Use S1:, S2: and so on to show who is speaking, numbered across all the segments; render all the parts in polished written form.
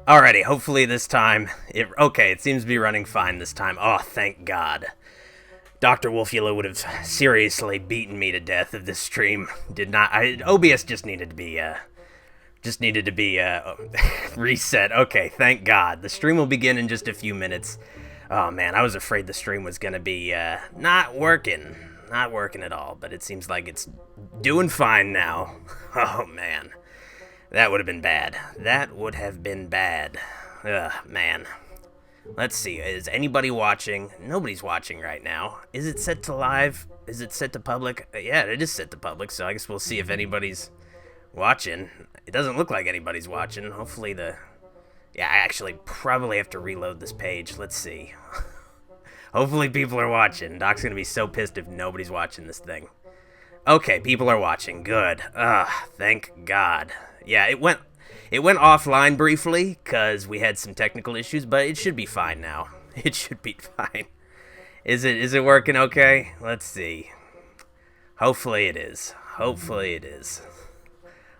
S1: Alrighty, hopefully this time, it seems to be running fine this time. Oh, thank God. Dr. Wolfula would have seriously beaten me to death if this stream did not. OBS just needed to be reset. Okay, thank God. The stream will begin in just a few minutes. Oh man, I was afraid the stream was gonna be not working. Not working at all, but it seems like it's doing fine now. Oh man. That would have been bad. That would have been bad. Ugh, man. Let's see. Is anybody watching? Nobody's watching right now. Is it set to live? Is it set to public? Yeah, it is set to public, so I guess we'll see if anybody's watching. It doesn't look like anybody's watching. Hopefully Yeah, I actually probably have to reload this page. Let's see. Hopefully people are watching. Doc's gonna be so pissed if nobody's watching this thing. Okay, people are watching. Good. Thank God. Yeah, it went offline briefly because we had some technical issues, but it should be fine now. It should be fine. Is it working okay? Let's see. Hopefully it is. Hopefully it is.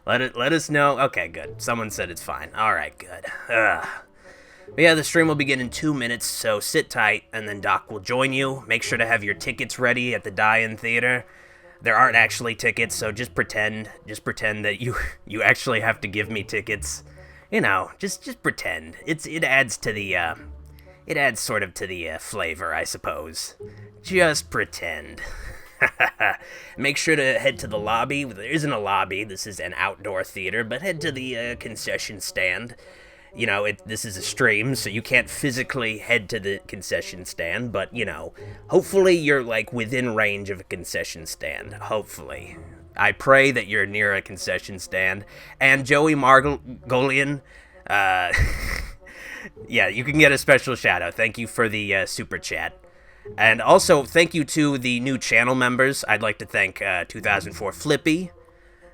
S1: Let us know. Okay, good. Someone said it's fine. All right, good. But yeah, the stream will begin in 2 minutes, so sit tight, and then Doc will join you. Make sure to have your tickets ready at the Die-In Theater. There aren't actually tickets, so just pretend that you actually have to give me tickets. You know, just pretend. It adds to the it adds sort of to the flavor, I suppose. Just pretend. Make sure to head to the lobby. There isn't a lobby. This is an outdoor theater, but head to the concession stand. You know, this is a stream, so you can't physically head to the concession stand, but, you know, hopefully you're, like, within range of a concession stand. Hopefully. I pray that you're near a concession stand. And Joey Margolian, yeah, you can get a special shout-out. Thank you for the super chat. And also, thank you to the new channel members. I'd like to thank 2004 Flippy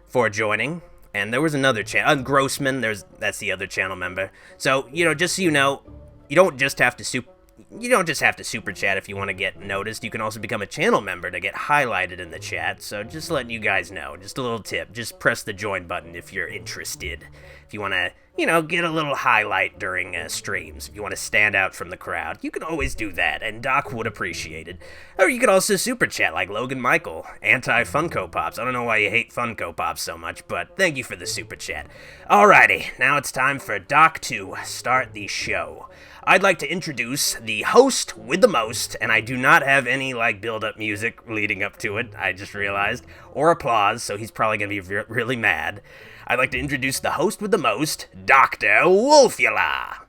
S1: for joining. And there was another channel, Grossman. That's the other channel member. So, you know, just so you know, you don't just have to super chat if you want to get noticed. You can also become a channel member to get highlighted in the chat. So just letting you guys know, just a little tip. Just press the join button if you're interested. If you want to, you know, get a little highlight during streams. If you want to stand out from the crowd, you can always do that, and Doc would appreciate it. Or you could also super chat like Logan Michael, anti-Funko Pops. I don't know why you hate Funko Pops so much, but thank you for the super chat. Alrighty, now it's time for Doc to start the show. I'd like to introduce the host with the most, and I do not have any, like, build-up music leading up to it, I just realized, or applause, so he's probably going to be really mad. I'd like to introduce the host with the most, Dr. Wolfula.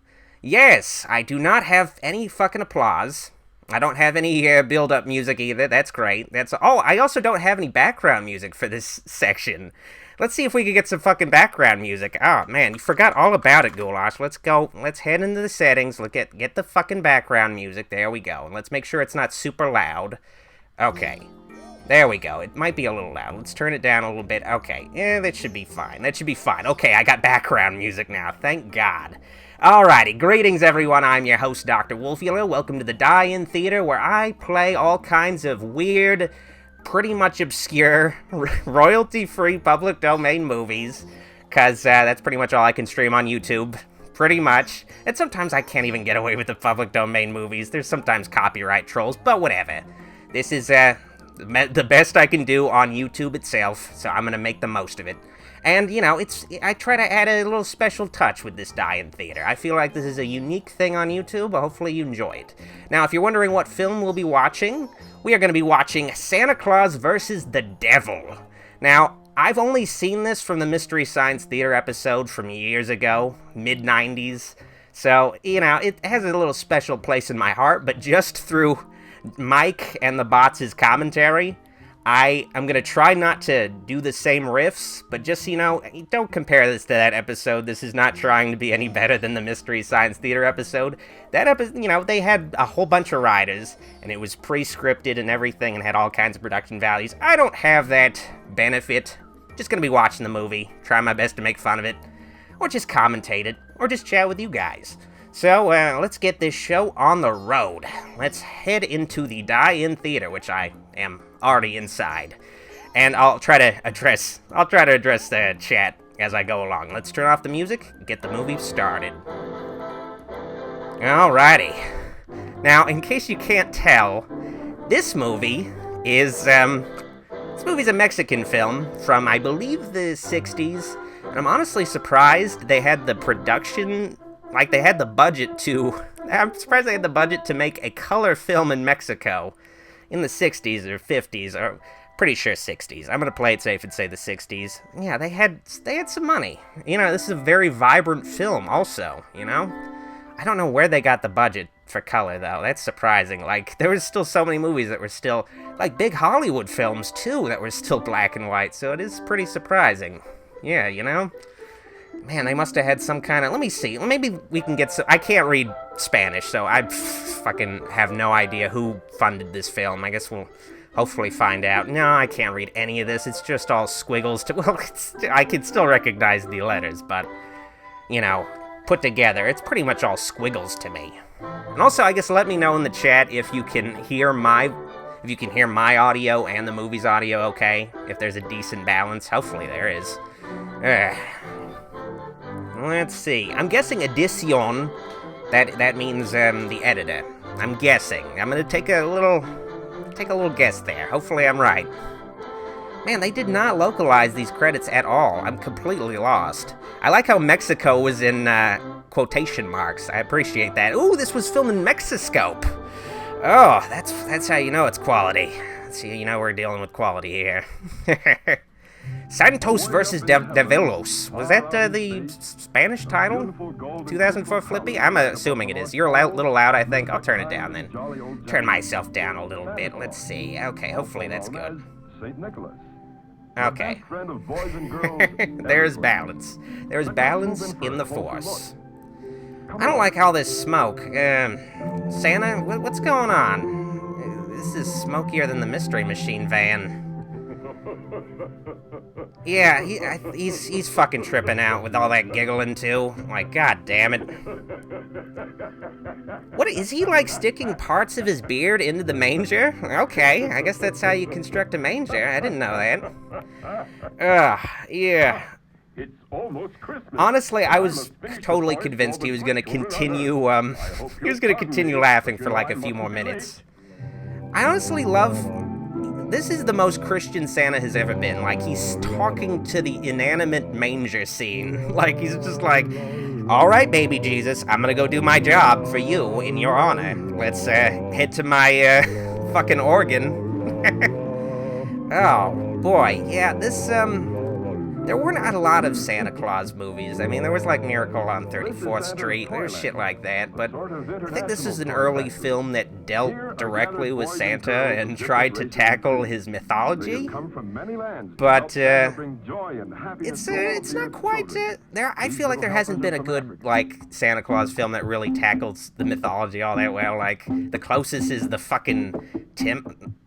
S1: Yes, I do not have any fucking applause. I don't have any build-up music either. That's great. I also don't have any background music for this section. Let's see if we can get some fucking background music. Oh, man, you forgot all about it, Goulash. Let's go. Let's head into the settings. Get the fucking background music. There we go. And let's make sure it's not super loud. Okay. There we go. It might be a little loud. Let's turn it down a little bit. Okay. Yeah, that should be fine. That should be fine. Okay, I got background music now. Thank God. Alrighty. Greetings, everyone. I'm your host, Dr. Wolfula. Welcome to the Die-In Theater, where I play all kinds of weird, pretty much obscure, royalty-free public domain movies, because that's pretty much all I can stream on YouTube. Pretty much. And sometimes I can't even get away with the public domain movies. There's sometimes copyright trolls, but whatever. This is, the best I can do on YouTube itself, so I'm gonna make the most of it. And, you know, I try to add a little special touch with this Die-In Theater. I feel like this is a unique thing on YouTube, but hopefully you enjoy it. Now, if you're wondering what film we'll be watching, we are going to be watching Santa Claus vs. the Devil. Now, I've only seen this from the Mystery Science Theater episode from years ago, mid-90s. So, you know, it has a little special place in my heart, but just through Mike and the bots' commentary, I'm going to try not to do the same riffs, but just, you know, don't compare this to that episode. This is not trying to be any better than the Mystery Science Theater episode. That episode, you know, they had a whole bunch of writers, and it was pre-scripted and everything, and had all kinds of production values. I don't have that benefit. Just going to be watching the movie, try my best to make fun of it, or just commentate it, or just chat with you guys. So, let's get this show on the road. Let's head into the Die-In Theater, which I am already inside. And I'll try to address the chat as I go along. Let's turn off the music, get the movie started. Alrighty. Now, in case you can't tell, this movie is, this movie's a Mexican film from, I believe, the 60s. And I'm honestly surprised they had the production, like, they had the budget to, I'm surprised they had the budget to make a color film in Mexico in the 60s or 50s, or pretty sure 60s. I'm gonna play it safe and say the 60s. Yeah, they had some money. You know, this is a very vibrant film also, you know? I don't know where they got the budget for color, though. That's surprising. Like, there was still so many movies that were still, like, big Hollywood films, too, that were still black and white, so it is pretty surprising. Yeah, you know? Man, they must have had some kind of, let me see, maybe we can get some, I can't read Spanish, so I fucking have no idea who funded this film. I guess we'll hopefully find out. No, I can't read any of this. It's just all squiggles. Well, I can still recognize the letters, but, you know, put together, it's pretty much all squiggles to me. And also, I guess let me know in the chat if you can hear my audio and the movie's audio okay, if there's a decent balance. Hopefully there is. Let's see. I'm guessing edición, that means the editor. I'm guessing. I'm gonna take a little guess there. Hopefully I'm right. Man, they did not localize these credits at all. I'm completely lost. I like how Mexico was in quotation marks. I appreciate that. Ooh, this was filmed in Mexiscope. Oh, that's how you know it's quality. That's how you know we're dealing with quality here. Santos versus Develos. Was that the Spanish title? 2004 Flippy? I'm assuming it is. You're a little loud, I think. I'll turn it down then. Turn myself down a little bit. Let's see. Okay, hopefully that's good. Okay. There's balance. There's balance in the Force. I don't like all this smoke. Santa, what's going on? This is smokier than the Mystery Machine van. Yeah, he's fucking tripping out with all that giggling too. Like, god damn it. What, is he like sticking parts of his beard into the manger? Okay, I guess that's how you construct a manger. I didn't know that. Yeah.
S2: It's almost Christmas.
S1: Honestly, I was totally convinced he was gonna continue, laughing for like a few more minutes. I honestly love... This is the most Christian Santa has ever been. Like, he's talking to the inanimate manger scene. Like, he's just like, alright, baby Jesus, I'm gonna go do my job for you in your honor. Let's, head to my, fucking organ. Oh, boy. Yeah, this, there were not a lot of Santa Claus movies. I mean, there was like Miracle on 34th Street, there was shit like that, but I think this is an early film that dealt directly with Santa and tried to tackle his mythology. But it's not quite there. I feel like there hasn't been a good like Santa Claus film that really tackles the mythology all that well. Like the closest is the fucking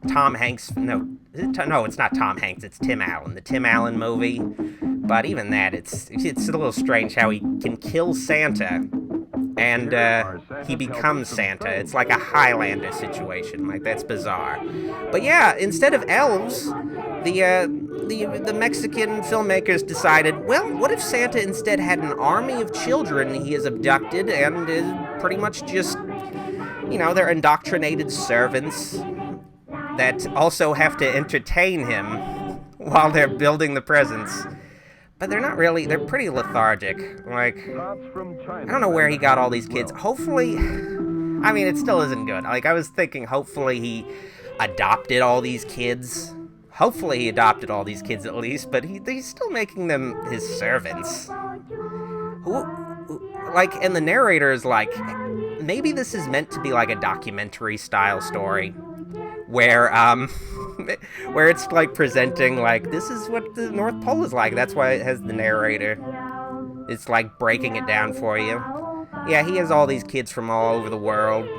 S1: Tom Hanks. No, it's not Tom Hanks. It's Tim Allen. The Tim Allen movie. But even that, it's a little strange how he can kill Santa, and he becomes Santa. It's like a Highlander situation. Like, that's bizarre. But yeah, instead of elves, the Mexican filmmakers decided, well, what if Santa instead had an army of children he has abducted and is pretty much just, you know, they're indoctrinated servants that also have to entertain him while they're building the presents. But they're not really, they're pretty lethargic. Like, I don't know where he got all these kids. Hopefully, I mean, it still isn't good. Like, I was thinking hopefully he adopted all these kids. Hopefully he adopted all these kids at least, but he's still making them his servants. Like, and the narrator is like, maybe this is meant to be like a documentary style story. Where it's like presenting like, this is what the North Pole is like. That's why it has the narrator. It's like breaking it down for you. Yeah, he has all these kids from all over the world.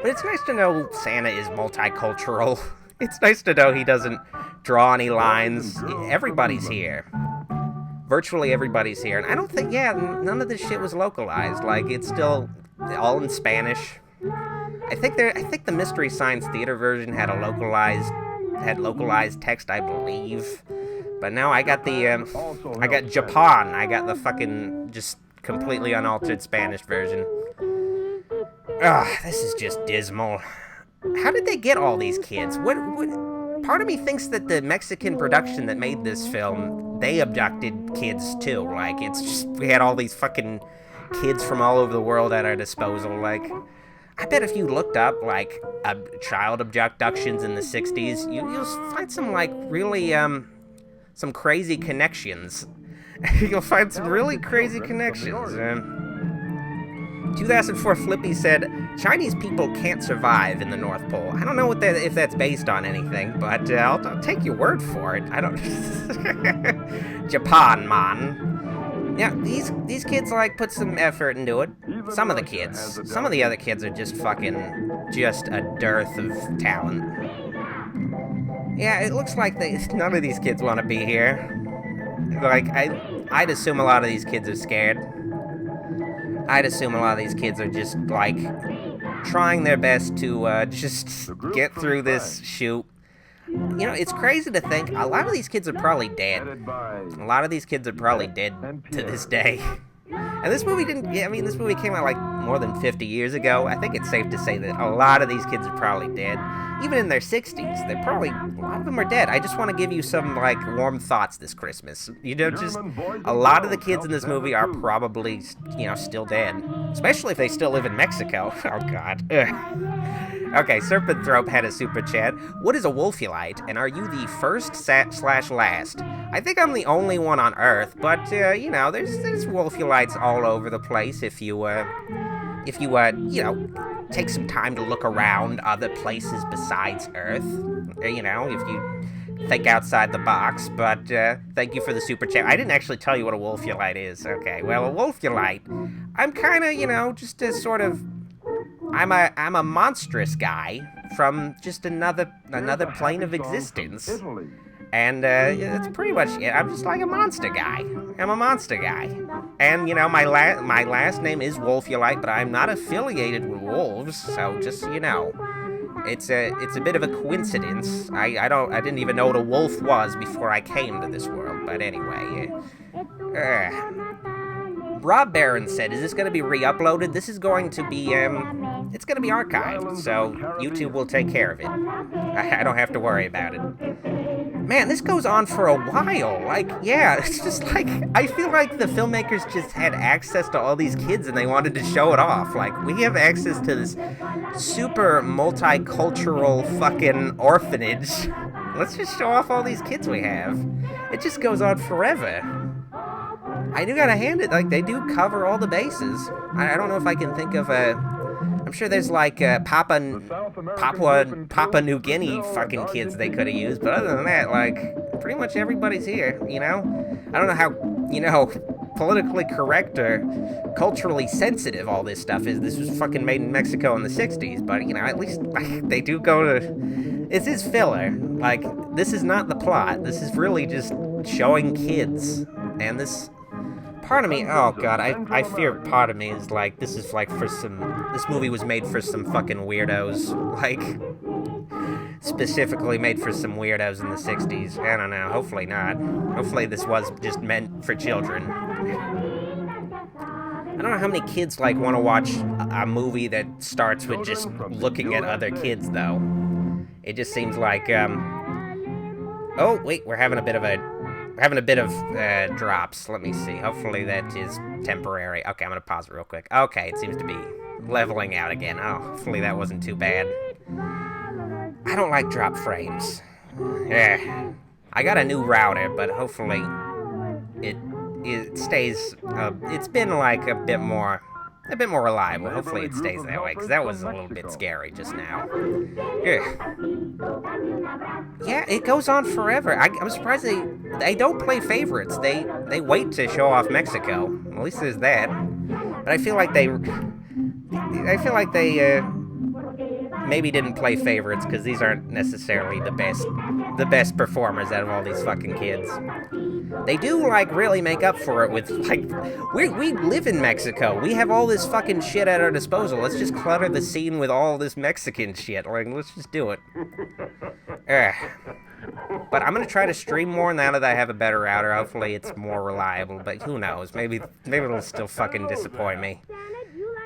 S1: But it's nice to know Santa is multicultural. It's nice to know he doesn't draw any lines. Everybody's here. Virtually everybody's here. And I don't think, none of this shit was localized. Like, it's still all in Spanish. I think the Mystery Science Theater version had localized text, I believe. But now I got Japan. I got the fucking just completely unaltered Spanish version. Ugh, this is just dismal. How did they get all these kids? What part of me thinks that the Mexican production that made this film, they abducted kids too. Like, it's just, we had all these fucking kids from all over the world at our disposal. Like, I bet if you looked up, like, child abductions in the 60s, you'll find some, like, really, some crazy connections. You'll find some really crazy connections. 2004 Flippy said, Chinese people can't survive in the North Pole. I don't know if that's based on anything, but I'll take your word for it. I don't... Japan, man. Yeah, these kids, like, put some effort into it. Some of the kids. Some of the other kids are just just a dearth of talent. Yeah, it looks like none of these kids want to be here. Like, I'd assume a lot of these kids are scared. I'd assume a lot of these kids are just, like, trying their best to just get through this shoot. You know, it's crazy to think a lot of these kids are probably dead. A lot of these kids are probably dead to this day. And this movie this movie came out, like, more than 50 years ago. I think it's safe to say that a lot of these kids are probably dead. Even in their 60s, a lot of them are dead. I just want to give you some, like, warm thoughts this Christmas. You know, just, a lot of the kids in this movie are probably, you know, still dead. Especially if they still live in Mexico. Oh, God. Ugh. Okay, Serpent Thrope had a super chat. What is a Wolfulite, and are you the first / last? I think I'm the only one on Earth, but, you know, there's Wolfulites all over the place if you, you know, take some time to look around other places besides Earth. You know, if you think outside the box, but, thank you for the super chat. I didn't actually tell you what a Wolfulite is. Okay, well, a Wolfulite, I'm kind of, you know, just a sort of... I'm a monstrous guy from just another plane of existence, and that's pretty much it. I'm just like a monster guy. I'm a monster guy, and you know my last name is Wolfulite, but I'm not affiliated with wolves, so just so you know, it's a bit of a coincidence. I didn't even know what a wolf was before I came to this world, but anyway. Rob Barron said, is this going to be re-uploaded? This is going to be, it's going to be archived, so YouTube will take care of it. I don't have to worry about it. Man, this goes on for a while. Like, yeah, it's just like, I feel like the filmmakers just had access to all these kids and they wanted to show it off. Like, we have access to this super multicultural fucking orphanage. Let's just show off all these kids we have. It just goes on forever. I do gotta hand it, like, they do cover all the bases. I don't know if I can think of I'm sure there's, like, Papua New Guinea fucking kids they could have used, but other than that, like, pretty much everybody's here, you know? I don't know how, you know, politically correct or culturally sensitive all this stuff is. This was fucking made in Mexico in the 60s, but, you know, at least, like, they do go to... This is filler. Like, this is not the plot. This is really just showing kids. And this... Part of me, oh god, I fear part of me is like, this is like this movie was made for some fucking weirdos, like, specifically made for some weirdos in the 60s, I don't know, hopefully not, hopefully this was just meant for children. I don't know how many kids, like, want to watch a movie that starts with just looking at other kids, though. It just seems like, oh, wait, we're having a bit of drops. Let me see. Hopefully that is temporary. Okay, I'm gonna pause it real quick. Okay, it seems to be leveling out again. Oh, hopefully that wasn't too bad. I don't like drop frames. Yeah. I got a new router, but hopefully it stays, it's been like a bit more reliable. Hopefully it stays that way, because that was a little bit scary just now. Yeah, it goes on forever. I'm surprised they don't play favorites. They wait to show off Mexico. At least there's that. But I feel like they maybe didn't play favorites because these aren't necessarily the best performers out of all these fucking kids. They do, like, really make up for it with, like, we live in Mexico. We have all this fucking shit at our disposal. Let's just clutter the scene with all this Mexican shit. Like, let's just do it. But I'm gonna try to stream more now that I have a better router. Hopefully it's more reliable, but who knows? Maybe it'll still fucking disappoint me.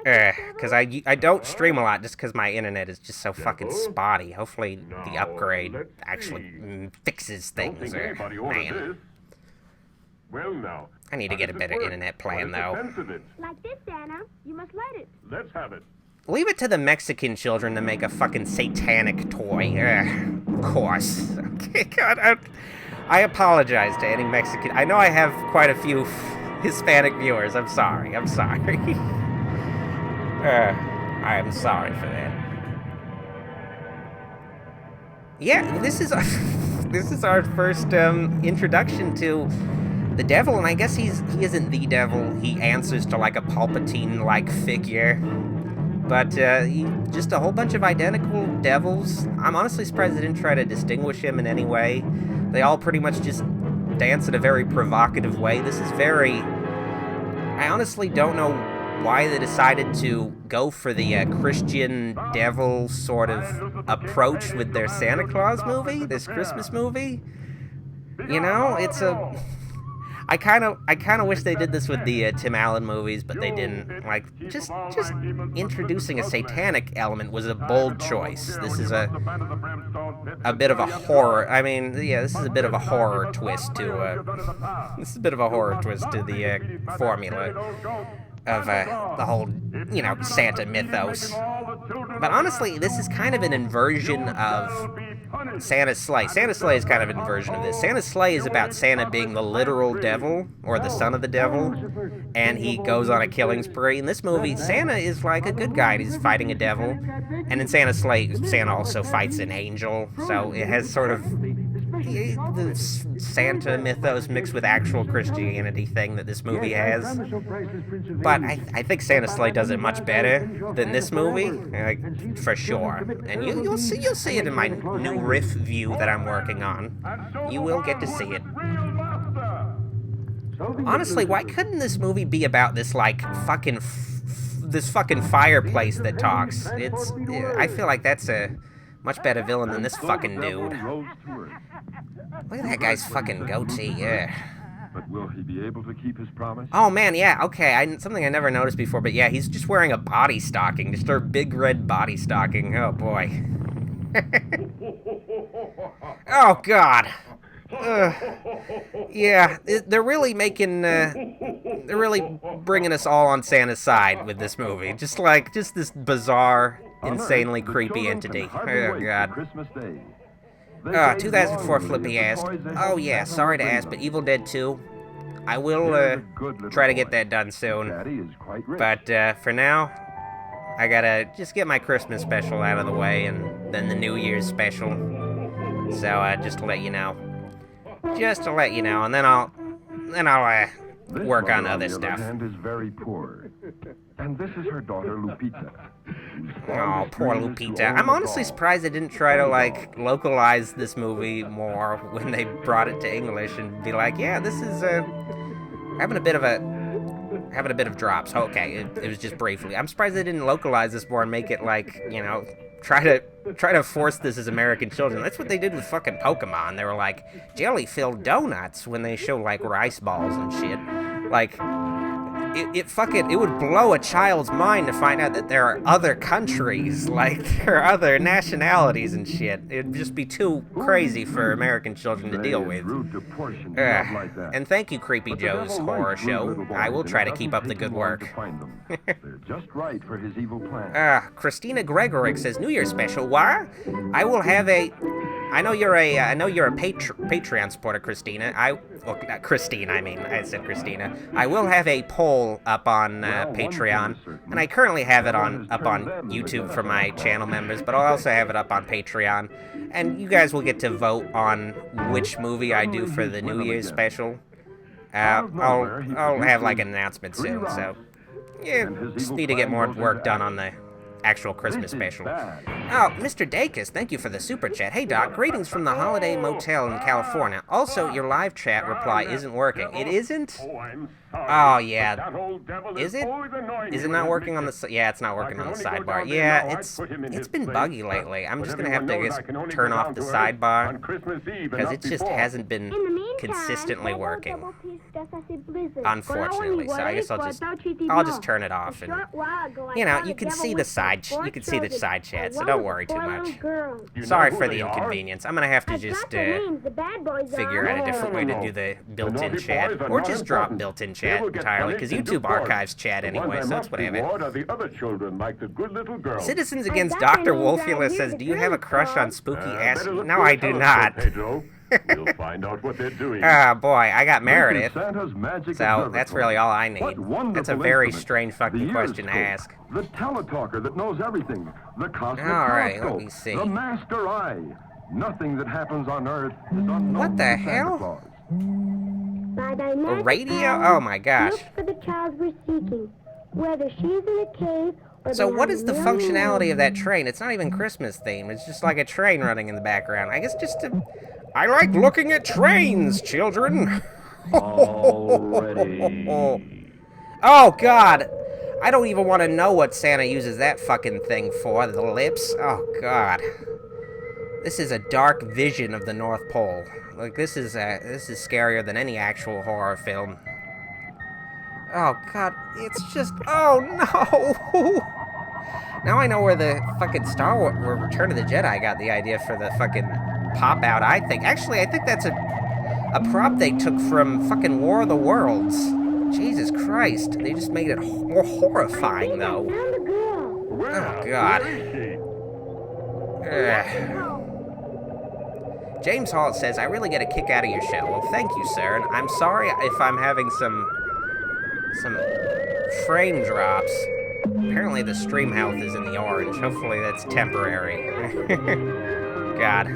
S1: Because I don't stream a lot just because my internet is just so fucking spotty. Hopefully the upgrade actually fixes
S2: Don't
S1: things.
S2: think anybody ordered
S1: Man,
S2: this. Well, now.
S1: I need to get a better internet plan, though.
S3: Like this, Santa. You must light it.
S2: Let's have it.
S1: Leave it to the Mexican children to make a fucking satanic toy. Of course. Okay, God, I apologize to any Mexican. I know I have quite a few Hispanic viewers. I'm sorry. I'm sorry. I'm sorry for that. Yeah, this is our first introduction to the devil, and I guess he isn't the devil. He answers to like a Palpatine-like figure, but just a whole bunch of identical devils. I'm honestly surprised they didn't try to distinguish him in any way. They all pretty much just dance in a very provocative way. This is very... I honestly don't know why they decided to go for the Christian devil sort of approach with their Santa Claus movie, this Christmas movie. You know, it's a... I kind of wish they did this with the Tim Allen movies, but they didn't. Like, just introducing a satanic element was a bold choice. This is a bit of a horror. I mean, yeah, this is a bit of a horror twist to the formula of the whole, you know, Santa mythos. But honestly, this is kind of an inversion of Santa's sleigh. Santa's sleigh is kind of an inversion of this. Santa's sleigh is about Santa being the literal devil, or the son of the devil, and he goes on a killing spree. In this movie, Santa is like a good guy. He's fighting a devil. And in Santa's sleigh, Santa also fights an angel. So it has sort of the Santa mythos mixed with actual Christianity thing that this movie has. But I think Santa's sleigh does it much better than this movie, like, for sure. And you'll see it in my new RiffView that I'm working on. You will get to see it. Honestly, why couldn't this movie be about this, like, fucking fireplace that talks? I feel like that's a much better villain than this fucking dude. Look at that guy's fucking goatee, yeah.
S2: But will he be able to keep his promise?
S1: Oh man, yeah, okay, something I never noticed before, but yeah, he's just wearing a body stocking, just a big red body stocking, oh boy. Oh god. Yeah, they're really they're really bringing us all on Santa's side with this movie. Just this bizarre, insanely creepy entity. Oh god. 2004 Flippy asked, oh yeah, sorry to ask, but Evil Dead 2, I will try to get that done soon. But for now, I gotta just get my Christmas special out of the way, and then the New Year's special. So just to let you know. Just to let you know, and then I'll work on other stuff.
S2: Is very poor. And this is her daughter Lupita.
S1: Oh, poor Lupita. I'm honestly surprised they didn't try to, like, localize this movie more when they brought it to English and be like, yeah, this is having a bit of drops. Okay, it was just briefly. I'm surprised they didn't localize this more and make it, like, you know, try to force this as American children. That's what they did with fucking Pokemon. They were like jelly-filled donuts when they show like rice balls and shit. Like, it would blow a child's mind to find out that there are other countries, like, there are other nationalities and shit. It'd just be too crazy for American children to deal with. And thank you, Creepy Joe's Horror Show. I will try to keep up the good work.
S2: They're just right for his evil plan.
S1: Christina Gregorick says, New Year's special, why? I will have a... I know you're a Patreon supporter, Christina. Christine, I mean. I said Christina. I will have a poll up on Patreon, and I currently have it up on YouTube for my channel members, but I'll also have it up on Patreon, and you guys will get to vote on which movie I do for the New Year's special. I'll have like an announcement soon, so yeah, just need to get more work done on the actual Christmas special. Oh, Mr. Dacus, thank you for the super chat. Hey, Doc, greetings from the Holiday Motel in California. Also, your live chat reply isn't working. It isn't? Oh, yeah. Is it? Is it not working on the... Yeah, it's not working on the sidebar. Yeah, it's been buggy lately. I'm just going to have to just turn off the sidebar, because it just hasn't been consistently working, unfortunately. So I guess I'll just turn it off, and, you know, you can see the side chat, so don't worry too much. Sorry for the inconvenience. I'm going to have to just figure out a different way to do the built-in chat, or just drop built-in chat entirely, because YouTube archives chat anyway, so it's whatever. Citizens Against Dr. Wolfula says, do you have a crush on spooky ass? No, I do not.
S2: You'll find out what they're doing.
S1: Oh boy, I got Meredith, so that's really all I need. That's a very strange fucking question to ask.
S2: The teletalker that knows everything. The cosmic
S1: Alright, let
S2: telescope,
S1: me see.
S2: The master eye. Nothing that happens on Earth is unknown
S1: What the
S2: to Santa
S1: hell?
S2: Claus.
S1: A radio? Oh my gosh.
S3: Look for the child we're seeking, whether she's in a cave or
S1: So what
S3: behind
S1: is the
S3: real
S1: functionality
S3: walls.
S1: of that train? It's not even Christmas themed. It's just like a train running in the background. I guess just to... I like looking at trains, children.
S2: Already.
S1: Oh, God. I don't even want to know what Santa uses that fucking thing for. The lips? Oh, God. This is a dark vision of the North Pole. Like, this is scarier than any actual horror film. Oh, God. It's just... Oh, no. Now I know where the fucking Star Wars... Where Return of the Jedi got the idea for the fucking pop-out, I think. Actually, I think that's a prop they took from fucking War of the Worlds. Jesus Christ. They just made it more horrifying, though.
S3: Found the girl.
S1: Oh, God. Ugh. James Hall says, I really get a kick out of your show. Well, thank you, sir. And I'm sorry if I'm having some frame drops. Apparently the stream health is in the orange. Hopefully that's temporary. God.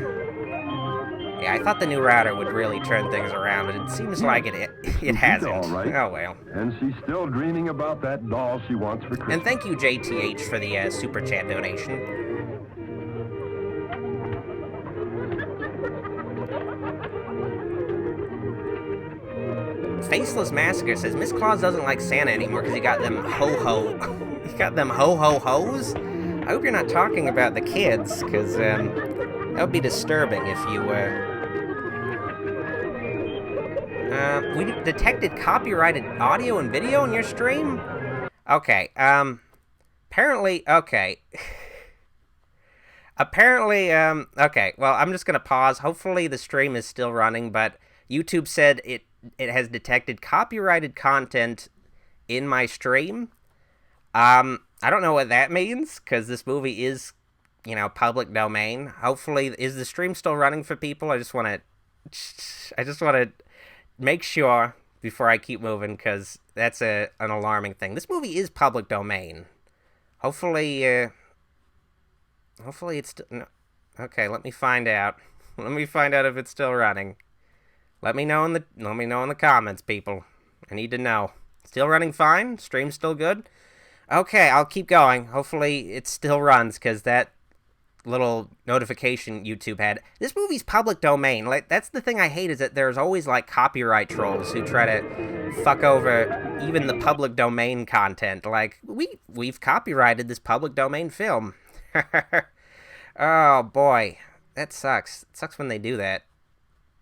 S1: Yeah, I thought the new router would really turn things around, but it seems like it hasn't.
S2: All right.
S1: Oh, well.
S2: And she's still dreaming about that doll she wants for Christmas.
S1: And thank you, JTH, for the super chat donation. Faceless Massacre says, Miss Claus doesn't like Santa anymore because he got them ho-ho... he got them ho-ho-hos? I hope you're not talking about the kids, because, that would be disturbing if you, we detected copyrighted audio and video in your stream? Okay, apparently, okay. Apparently, okay, well, I'm just gonna pause. Hopefully the stream is still running, but YouTube said it has detected copyrighted content in my stream. I don't know what that means, because this movie is, you know, public domain. Hopefully, is the stream still running for people? I just want to make sure before I keep moving, because that's an alarming thing. This movie is public domain. Hopefully it's still... No. Okay, let me find out. Let me find out if it's still running. Let me know in the comments, people. I need to know. Still running fine? Stream's still good? Okay, I'll keep going. Hopefully it still runs, because that little notification YouTube had. This movie's public domain. Like, that's the thing I hate, is that there's always, like, copyright trolls who try to fuck over even the public domain content. Like, we've copyrighted this public domain film. Oh, boy. That sucks. It sucks when they do that.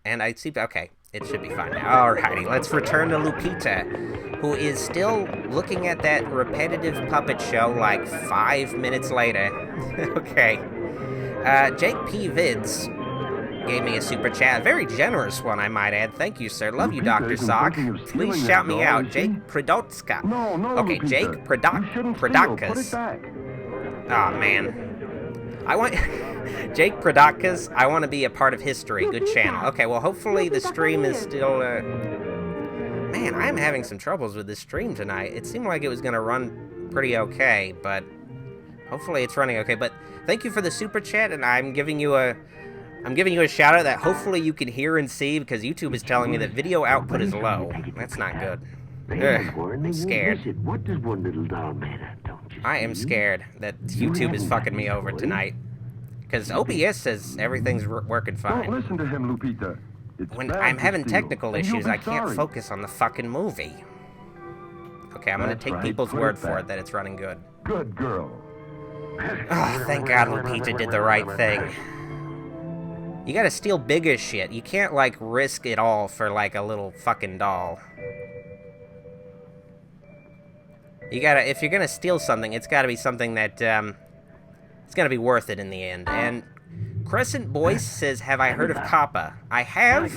S1: And I see... Okay, it should be fine now. Alrighty, let's return to Lupita, who is still looking at that repetitive puppet show like 5 minutes later. Okay. Jake P. Vids gave me a super chat. A very generous one, I might add. Thank you, sir. Love you, Dr. Sock. Please shout me out. Jake Prodotska.
S2: No,
S1: Okay,
S2: Lupita.
S1: Jake Prodotkas. Oh, man. I want... Jake Prodotkas, I want to be a part of history. Good channel. Okay, well, hopefully the stream is still, Man, I'm having some troubles with this stream tonight. It seemed like it was going to run pretty okay, but... Hopefully it's running okay. But thank you for the super chat, and I'm giving you a shout out that hopefully you can hear and see, because YouTube is telling me that video output is low. That's not good. Ugh, I'm scared. I am scared that YouTube is fucking me over tonight. Because OBS says everything's working
S2: Don't
S1: fine.
S2: listen to him, Lupita. It's
S1: When
S2: bad
S1: I'm
S2: to
S1: having
S2: steal,
S1: technical
S2: and you'll
S1: issues,
S2: be
S1: I can't
S2: sorry.
S1: focus on the fucking movie. Okay, I'm gonna
S2: That's
S1: take
S2: right,
S1: people's
S2: put it
S1: word for
S2: back.
S1: it that it's running good.
S2: Good girl.
S1: Oh, thank God Lupita did the right thing. You gotta steal bigger shit. You can't, like, risk it all for, like, a little fucking doll. You gotta, if you're gonna steal something, it's gotta be something that, it's gonna be worth it in the end. And Crescent Boyce says, have I heard of Kappa? I have,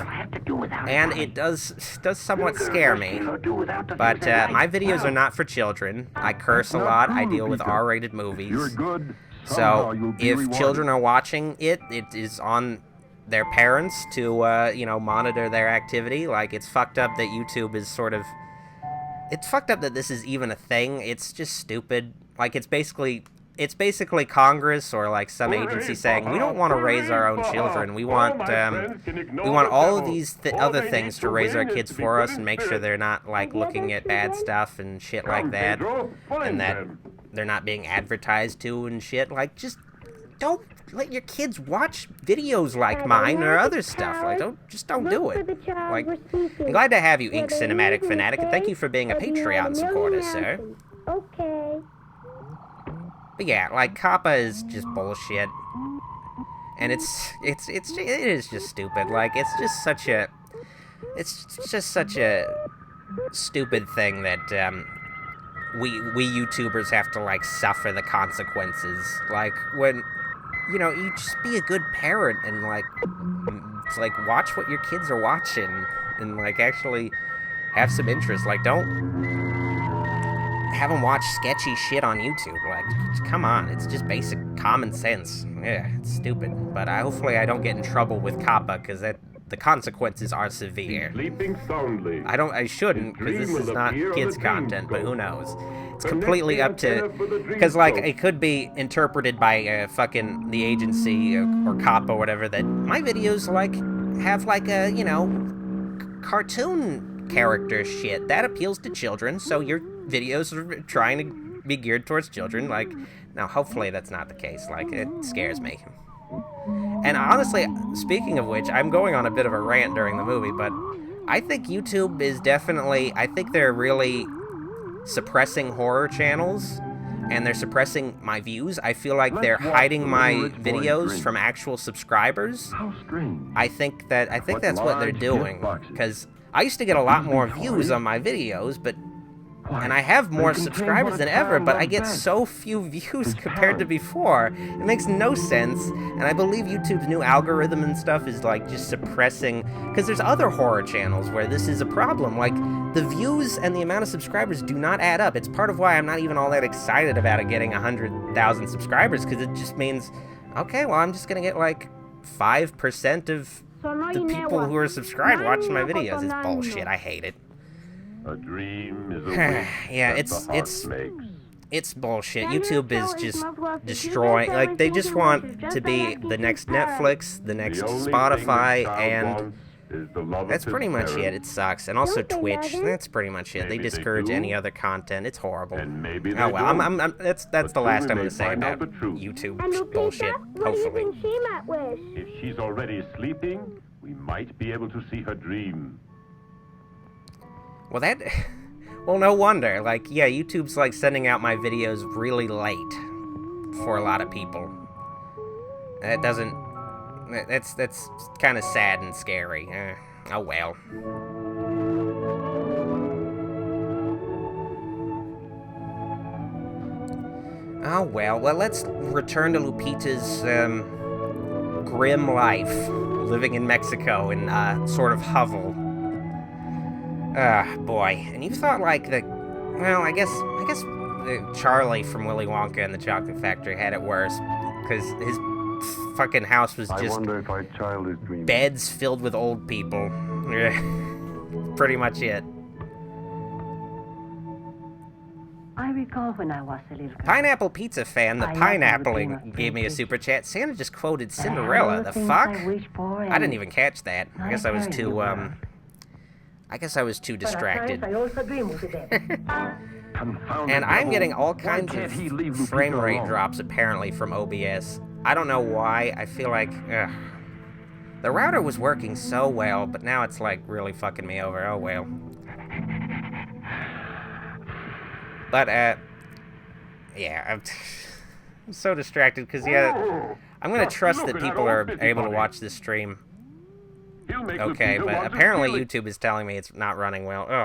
S1: and it does somewhat scare me. But, my videos are not for children. I curse a lot. I deal with R-rated movies.
S2: You're good. Somehow
S1: So,
S2: you'll be
S1: if
S2: rewarded.
S1: children are watching it, it is on their parents to, you know, monitor their activity. Like, it's fucked up that YouTube is sort of... It's fucked up that this is even a thing. It's just stupid. Like, it's basically Congress or, like, some agency saying, we don't want to raise our own children. We want all of these other things to raise our kids for us and make sure they're not, like, looking at bad stuff and shit like that. And that they're not being advertised to and shit. Like, just don't let your kids watch videos like mine or other stuff. Like, don't do it. Like, I'm glad to have you, Ink Cinematic Fanatic, and thank you for being a Patreon supporter, sir.
S3: Okay.
S1: But yeah, like, Kappa is just bullshit. And it is just stupid. Like, it's just such a stupid thing that, we YouTubers have to, like, suffer the consequences. Like, when, you know, you just be a good parent and, like, watch what your kids are watching and, like, actually have some interest. Like, don't have them watch sketchy shit on YouTube. Like, just, come on, it's just basic common sense. Yeah, it's stupid. But hopefully I don't get in trouble with Kappa, because the consequences are severe.
S2: Sleeping soundly.
S1: I shouldn't, because this is not kids' content, but who knows. It's completely up to... Because, like, it could be interpreted by fucking the agency or Kappa or whatever, that my videos, like, have, like, a, you know, cartoon character shit. That appeals to children, so your videos are trying to be geared towards children. Like, now, hopefully that's not the case. Like, it scares me. And honestly, speaking of which, I'm going on a bit of a rant during the movie, but I think YouTube is definitely... I think they're really suppressing horror channels, and they're suppressing my views. I feel like they're hiding my videos from actual subscribers.
S2: How strange.
S1: I think that's what they're doing, because I used to get a lot more views on my videos, but... And I have more subscribers than ever, but I get so few views compared to before. It makes no sense, and I believe YouTube's new algorithm and stuff is, like, just suppressing... Because there's other horror channels where this is a problem. Like, the views and the amount of subscribers do not add up. It's part of why I'm not even all that excited about it getting 100,000 subscribers, because it just means, okay, well, I'm just gonna get, like, 5% of the people who are subscribed watching my videos. It's bullshit. I hate it.
S2: A dream is a wish
S1: yeah,
S2: that the heart makes.
S1: it's bullshit. YouTube is just destroying... Like, they just want to be the next Netflix, the next Spotify, and that's pretty much it. It sucks. And also Twitch, that's pretty much it. They discourage any other content. It's horrible. Oh well, that's the last I'm gonna say about YouTube bullshit, hopefully.
S2: If she's already sleeping, we might be able to see her dream.
S1: Well, no wonder. Like, yeah, YouTube's, like, sending out my videos really late for a lot of people. That's kind of sad and scary. Oh, well. Oh, well, let's return to Lupita's, grim life, living in Mexico in, sort of hovel. Boy. And you thought, like, well, I guess Charlie from Willy Wonka and the Chocolate Factory had it worse, because his fucking house was just beds filled with old people. Pretty much it.
S4: I recall when I was a little girl.
S1: Pineapple Pizza fan, the Pineappling, gave me a super chat. Santa just quoted Cinderella. The fuck? I didn't even catch that. I guess I was too distracted.
S2: Confounded
S1: And I'm getting all
S2: Why
S1: kinds
S2: can't
S1: of
S2: he leave Lupita
S1: frame rate
S2: alone?
S1: drops, apparently, from OBS. I don't know why. I feel like, ugh. The router was working so well, but now it's like really fucking me over. Oh well. But, yeah, I'm so distracted because, yeah, I'm gonna trust that people are able to watch this stream. Okay, but apparently YouTube is telling me it's not running well. Oh.